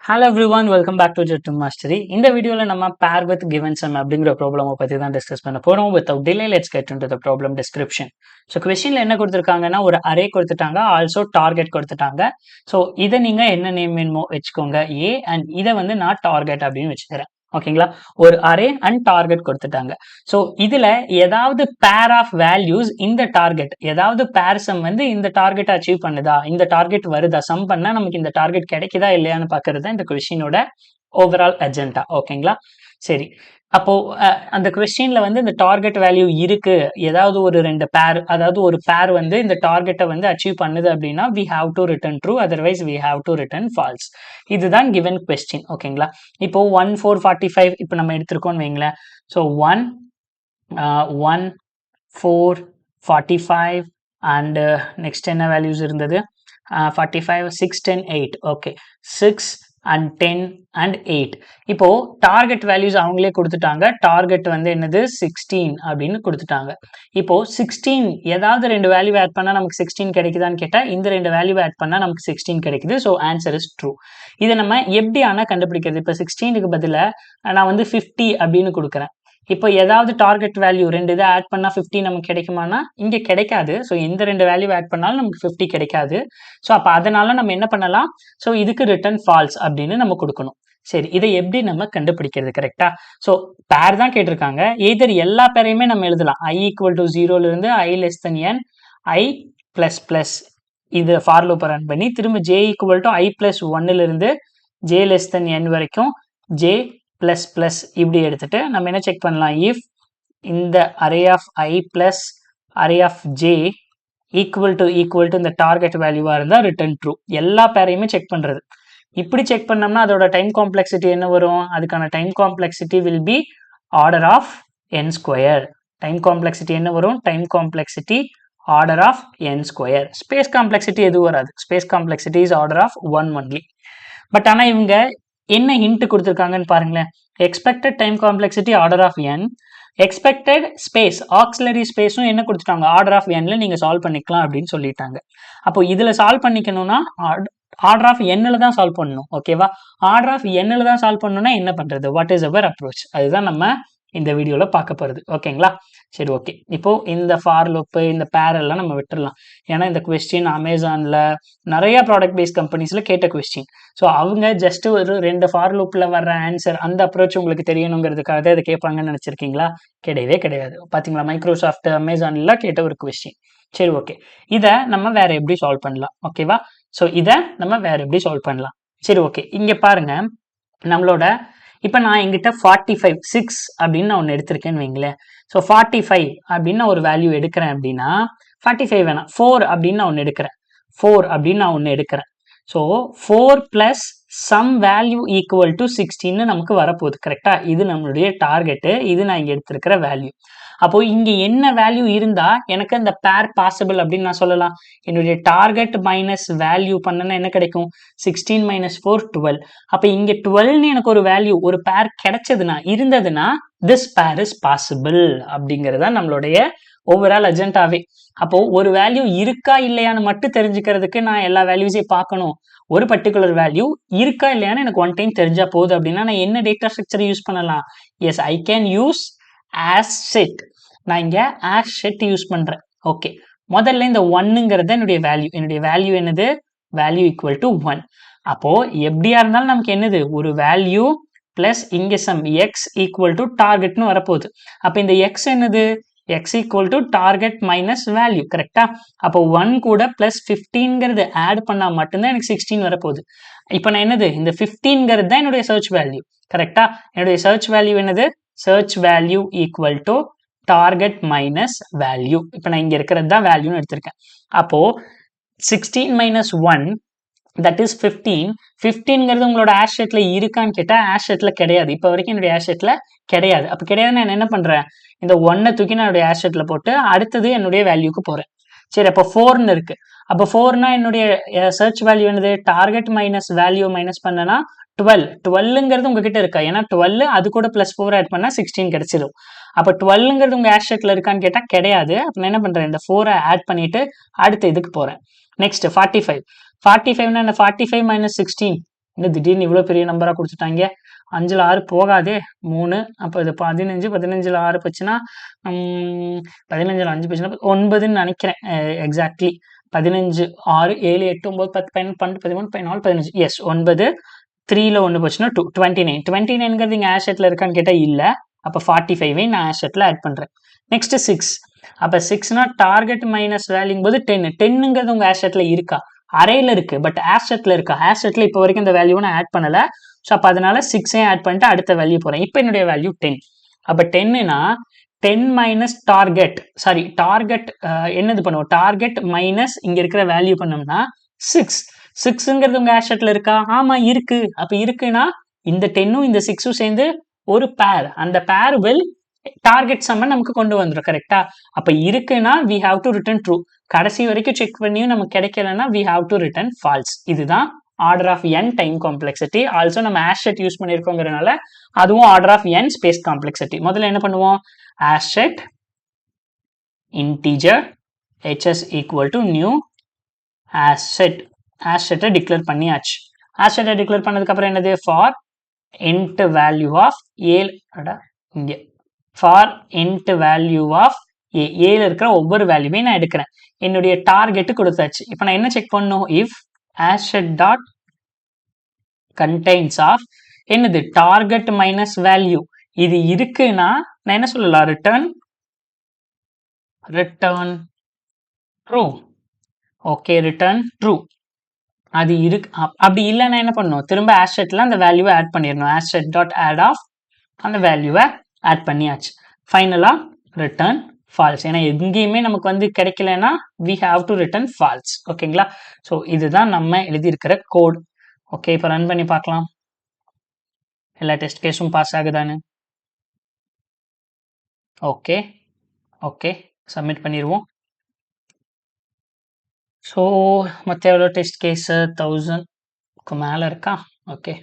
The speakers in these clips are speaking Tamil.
Hello everyone, welcome back to Jettum Mastery. இந்த வீடியோல நம்ம pair with given sum அப்படிங்கிற ப்ராப்ளம் பத்தி தான் டிஸ்கஸ் பண்ண போறோம். Without delay, let's get into the problem description. So questionல என்ன கொடுத்திருக்காங்கன்னா ஒரு array கொடுத்துட்டாங்க, also target கொடுத்துட்டாங்க. So இதை நீங்க என்ன நேம் வேணுமோ வச்சுக்கோங்க A and இதை வந்து நான் target அப்படின்னு வச்சுக்கிறேன். ஓகேங்களா, ஒரு அரே அண்ட் டார்கெட் கொடுத்துட்டாங்க. ஸோ இதுல ஏதாவது பேர் ஆஃப் வேல்யூஸ் இந்த டார்கெட், ஏதாவது பேர் சம் வந்து இந்த டார்கெட் அச்சீவ் பண்ணுதா, இந்த டார்கெட் வருதா, சம் பண்ணா நமக்கு இந்த டார்கெட் கிடைக்குதா இல்லையான்னு பாக்குறது இந்த கொஸ்டினோட ஓவரால் அஜெண்டா. ஓகேங்களா, சரி. அப்போ அந்த கொஸ்டின்ல வந்து இந்த டார்கெட் வேல்யூ இருக்கு, ஏதாவது ஒரு ரெண்டு பேர், அதாவது ஒரு பேர் வந்து இந்த டார்கெட்டை வந்து அச்சீவ் பண்ணுது அப்படின்னா we have to return true, otherwise we have to return false. இதுதான் given question. ஓகேங்களா, இப்போ 1 4 45 இப்போ நம்ம எடுத்திருக்கோம்னு வைங்களேன். ஸோ 1 1 4 45 அண்ட் நெக்ஸ்ட் என்ன வேல்யூஸ் இருந்தது, 45 6 10 8. Okay, 6 and 10 and 8. இப்போ டார்கெட் வேல்யூஸ் அவங்களே கொடுத்துட்டாங்க. டார்கெட் வந்து என்னது 16 அப்படின்னு கொடுத்துட்டாங்க. இப்போ 16 ஏதாவது ரெண்டு வேல்யூ ஆட் பண்ணா நமக்கு 16 கிடைக்குதான்னு கேட்டா இந்த ரெண்டு வேல்யூ ஆட் பண்ணா நமக்கு 16 கிடைக்குது. So answer is true. இதை நம்ம எப்படி ஆனா கண்டுபிடிக்கிறது? இப்போ 16க்கு பதிலா நான் வந்து 50 அப்படின்னு கொடுக்குறேன். இப்போ ஏதாவது டார்கெட் வேல்யூ ரெண்டு இதை ஆட் பண்ணா 50 நமக்கு கிடைக்குமானா இங்க கிடைக்காது. ஸோ எந்த ரெண்டு வேல்யூ ஆட் பண்ணாலும் நமக்கு 50 கிடைக்காது. ஸோ அப்போ அதனால நம்ம என்ன பண்ணலாம், ஸோ இதுக்கு ரிட்டர்ன் ஃபால்ஸ் அப்படின்னு நம்ம கொடுக்கணும். சரி, இதை எப்படி நம்ம கண்டுபிடிக்கிறது? கரெக்டா, ஸோ பேர் தான் கேட்டிருக்காங்க. எதர் எல்லா பேரையுமே நம்ம எழுதலாம். i ஈக்குவல் டு 0ல இருந்து i less than n, i plus plus இது ஃபார் லூப் ரன் பண்ணி திரும்ப j equal to i plus 1ல இருந்து j லெஸ் தென் n வரைக்கும் j பிளஸ் பிளஸ் இப்படி எடுத்துட்டு நம்ம என்ன செக் பண்ணலாம், இஃப் இந்த array of i plus array of j equal to இந்த டார்கெட் வேல்யூவா இருந்தா ரிட்டர்ன் ட்ரூ. எல்லா பேரையுமே செக் பண்றது. இப்படி செக் பண்ணோம்னா அதோட டைம் காம்ப்ளெக்சிட்டி என்ன வரும், அதுக்கான time complexity will be order of n square. Time complexity என்ன வரும், time complexity order of n square. Space complexity எதுவும் வராது. Space complexity is order of 1 only. But ஆனா இவங்க என்ன ஹிண்ட் கொடுத்துருக்காங்கன்னு பாருங்களேன். Expected time complexity order of n, expected space auxiliary ஸ்பேஸும் என்ன கொடுத்துட்டாங்க, ஆர்டர் ஆஃப் nல நீங்க சால்வ் பண்ணிக்கலாம் அப்படின்னு சொல்லிட்டாங்க. அப்போ இதுல சால்வ் பண்ணிக்கணும்னா ஆர்டர் ஆஃப் nல தான் சால்வ் பண்ணணும். ஓகேவா, ஆர்டர் ஆஃப் nல தான் சால்வ் பண்ணணும்னா என்ன பண்றது, வாட் இஸ் அவர் அப்ரோச், அதுதான் நம்ம இந்த வீடியோல பார்க்க போறது. ஓகேங்களா, சரி ஓகே. இப்போ இந்த ஃபார் லூப் இந்த பேர் எல்லாம் நம்ம விட்டுறலாம். ஏன்னா இந்த கொஸ்டின் அமேசான்ல நிறைய ப்ராடக்ட் பேஸ்ட் கம்பெனிஸ்ல கேட்ட கொஸ்டின். ஸோ அவங்க ஜஸ்ட் ஒரு ரெண்டு ஃபார் லூப்ல வர்ற ஆன்சர் அந்த அப்ரோச் உங்களுக்கு தெரியணுங்கிறதுக்காக இதை கேட்பாங்கன்னு நினைச்சிருக்கீங்களா? கிடையவே கிடையாது. பாத்தீங்களா, மைக்ரோசாஃப்ட் அமேசான்ல கேட்ட ஒரு கொஸ்டின். சரி ஓகே, இதை நம்ம வேற எப்படி சால்வ் பண்ணலாம்? ஓகேவா, ஸோ இதை நம்ம வேற எப்படி சால்வ் பண்ணலாம்? சரி ஓகே, இங்க பாருங்க நம்மளோட இப்போ நான் எங்கிட்ட 45 6 அப்படின்னு நான் ஒன்று எடுத்திருக்கேன்னு வைங்களேன். ஸோ 45 அப்படின்னு நான் ஒரு வேல்யூ எடுக்கிறேன் அப்படின்னா 45 வேணாம் 4 அப்படின்னு நான் ஒன்று எடுக்கிறேன். 4 அப்படின்னு நான் ஒன்று எடுக்கிறேன். So 4 plus some value equal to 16 நமக்கு வரப்போகுது. கரெக்டா, இது நம்மளுடைய டார்கெட்டு, இது நான் இங்கே எடுத்திருக்கிற வேல்யூ. அப்போ இங்க என்ன வேல்யூ இருந்தா எனக்கு அந்த பேர் பாசிபிள் அப்படின்னு நான் சொல்லலாம். என்னுடைய டார்கெட் மைனஸ் வேல்யூ பண்ணனா என்ன கிடைக்கும், 16 மைனஸ் 4 12. அப்ப இங்க 12ன்னு எனக்கு ஒரு வேல்யூ ஒரு பேர் கிடைச்சதுன்னா இருந்ததுன்னா திஸ் பேர் இஸ் பாசிபிள் அப்படிங்கறத நம்மளுடைய ஓவரால் அஜெண்டாவே. அப்போ ஒரு வேல்யூ இருக்கா இல்லையான்னு மட்டும் தெரிஞ்சுக்கிறதுக்கு நான் எல்லா வேல்யூஸையும் பார்க்கணும். ஒரு பர்டிகுலர் வேல்யூ இருக்கா இல்லையான்னு எனக்கு ஒன் டைம் தெரிஞ்சா போகுது அப்படின்னா நான் என்ன டேட்டா ஸ்ட்ரக்சர் யூஸ் பண்ணலாம், yes I can use as set. நான் இங்க as set யூஸ் பண்றேன். ஓகே, முதல்ல இந்த 1ங்கிறது என்னுடைய வேல்யூ என்னது, வேல்யூ ஈக்குவல் டு 1. அப்போ எப்படியா இருந்தாலும் நமக்கு என்னது ஒரு வேல்யூ பிளஸ் இங்க சம் எக்ஸ் ஈக்குவல் டு டார்கெட்னு வரப்போகுது. அப்ப இந்த எக்ஸ் என்னது, X equal to target minus value. கரெக்டா, அப்போ 1 கூட பிளஸ் 15ங்கிறது ஆட் பண்ணா மட்டும்தான் எனக்கு 16 வரப்போகுது. இப்போ நான் என்னது இந்த 15ங்கிறது தான் என்னுடைய சர்ச் வேல்யூ. கரெக்டா, என்னுடைய சர்ச் வேல்யூ என்னது, search value equal to target minus value. இப்போ நான் இங்க இருக்கிறது தான் வேல்யூன்னு எடுத்திருக்கேன். அப்போ 16 minus 1 that is 15. 15ங்கிறது உங்களோட ஆஷெட்ல இருக்கான்னு கேட்டா ஆஷெட்ல கிடையாது. இப்போ வரைக்கும் என்னுடைய ஆஷெட்ல கிடையாது. அப்ப கிடையாது, நான் என்ன பண்றேன், இந்த 1 தூக்கி நான் என்னுடைய ஆஷெட்ல போட்டு அடுத்தது என்னுடைய வேல்யூக்கு போறேன். சரி, அப்போ 4ன்னு இருக்கு. அப்போ 4னா என்னுடைய சர்ச் வேல்யூ என்னது, டார்கெட் மைனஸ் வேல்யூ மைனஸ் பண்ணனா 12. 12ங்கிறது உங்ககிட்ட இருக்கா, ஏன்னா 12 அது கூட பிளஸ் 4 ஆட் பண்ணா 16 கிடைச்சிடும். அப்ப 12ங்கிறது உங்க ஆஷெட்ல இருக்கான்னு கேட்டா கிடையாது. அப்ப நான் என்ன பண்றேன், இந்த 4 ஆட் பண்ணிட்டு அடுத்த இதுக்கு போறேன். நெக்ஸ்ட் 45. 45னா என்ன, 45 மைனஸ் 16 இன்னும் திடீர்னு இவ்வளோ பெரிய நம்பராக கொடுத்துட்டாங்க. 5ல் 6 போகாதே 3. அப்போ இது 15, 15ல் 6 போச்சுன்னா 15ல் 5 போச்சுன்னா 9ன்னு நினைக்கிறேன் எக்ஸாக்ட்லி. 15, 6, 7, 8, 9, 10, 11, 12, 13, 14, 15. எஸ் 9. 3ல 1 போச்சுன்னா 2, 29. 29ங்கிறது இங்கே ஆஷெட்டில் இருக்கான்னு கேட்டால் இல்லை. அப்போ 45 நான் ஆஷெட்டில் ஆட் பண்ணுறேன். நெக்ஸ்ட் 6. அப்போ 6னா டார்கெட் மைனஸ் வேல்யூங் போது 10. 10ங்கிறது உங்கள் ஆஷெட்டில் இருக்கா? அரேல இருக்கு, பட் ஆஷெட்டில் இருக்கா? ஆஷெட்டில் இப்போ வரைக்கும் இந்த வேல்யூவை நான் ஆட் பண்ணலை. ஸோ அப்போ அதனால 6ஐயும் ஆட் பண்ணிட்டு அடுத்த வேல்யூ போகிறேன். இப்போ என்னுடைய வேல்யூ 10. அப்போ 10னா 10 மைனஸ் டார்கெட், சாரி டார்கெட் என்னது பண்ணுவோம்? டார்கெட் மைனஸ் இங்கே இருக்கிற வேல்யூ பண்ணோம்னா 6. 6ங்கிறது உங்கள் ஆஷெட்டில் இருக்கா? ஆமாம் இருக்கு. அப்போ இருக்குன்னா இந்த 10ம் இந்த 6ம் சேர்ந்து ஒரு பேர். அந்த பேர் வில் டார்கெட் சம்ம நமக்கு கொண்டு வந்துடும். கரெக்டா? அப்போ இருக்குன்னா we have to return true. கடைசி வரைக்கும் செக் பண்ணியும் நமக்கு கிடைக்கலன்னா we have to return false. இதுதான் order of n time complexity. Also நம்ம ஆஷெட் யூஸ் பண்ணியிருக்கோங்கிறனால அதுவும் order of n space complexity. முதல்ல என்ன பண்ணுவோம்? Hash set integer hs equal to new asset. ஆஷெட்டை டிக்ளேர் பண்ணியாச்சு. ஆஷெட்டை டிக்ளேர் பண்ணதுக்கு அப்புறம் என்னது? ஃபார் int வேல்யூ ஆஃப் இங்கே ஃபார் int வேல்யூ ஆஃப் ஏல இருக்கிற ஒவ்வொரு வேல்யூவையும் நான் எடுக்கிறேன். என்னுடைய டார்கெட்டு கொடுத்தாச்சு. இப்போ நான் என்ன செக் பண்ணணும்? If asset dot contains of என்னது? Target minus value. இது இருக்குன்னா நான் என்ன சொல்லலாம்? Return true. Okay, return true. அது இருக்கு. அப்படி இல்லைன்னா என்ன பண்ணணும்? திரும்ப ஆஷெட்ல அந்த வேல்யூவை ஆட் பண்ணிடணும். ஆஷெட் டாட் ஆட் ஆஃப் அந்த வேல்யூவை ஆட் பண்ணியாச்சு. ஃபைனலாக ரிட்டர்ன் ஃபால்ஸ். ஏன்னா எங்கேயுமே நமக்கு வந்து கிடைக்கலன்னா we have to return false. ஓகேங்களா? ஸோ இதுதான் நம்ம எழுதியிருக்கிற கோட். ஓகே, இப்போ ரன் பண்ணி பார்க்கலாம் எல்லா டெஸ்ட் கேஸும் பாஸ் ஆகுதான்னு. ஓகே ஓகே, சப்மிட் பண்ணிடுவோம். ஸோ மற்ற எவ்வளோ டெஸ்ட் கேஸு? 1000க்கு மேலே இருக்கா? ஓகே,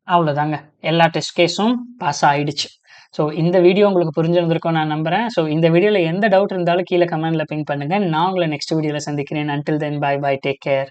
அவ்வளோதாங்க. எல்லா டெஸ்ட் கேஸும் பாஸ் ஆகிடுச்சு. ஸோ இந்த வீடியோ உங்களுக்கு புரிஞ்சிருந்திருக்கும் நான் நம்புகிறேன். ஸோ இந்த வீடியோவில் எந்த டவுட் இருந்தாலும் கீழே கமெண்ட்டில் பின் பண்ணுங்கள். நான் உங்களை நெக்ஸ்ட் வீடியோவில் சந்திக்கிறேன். Until then, bye bye, take care.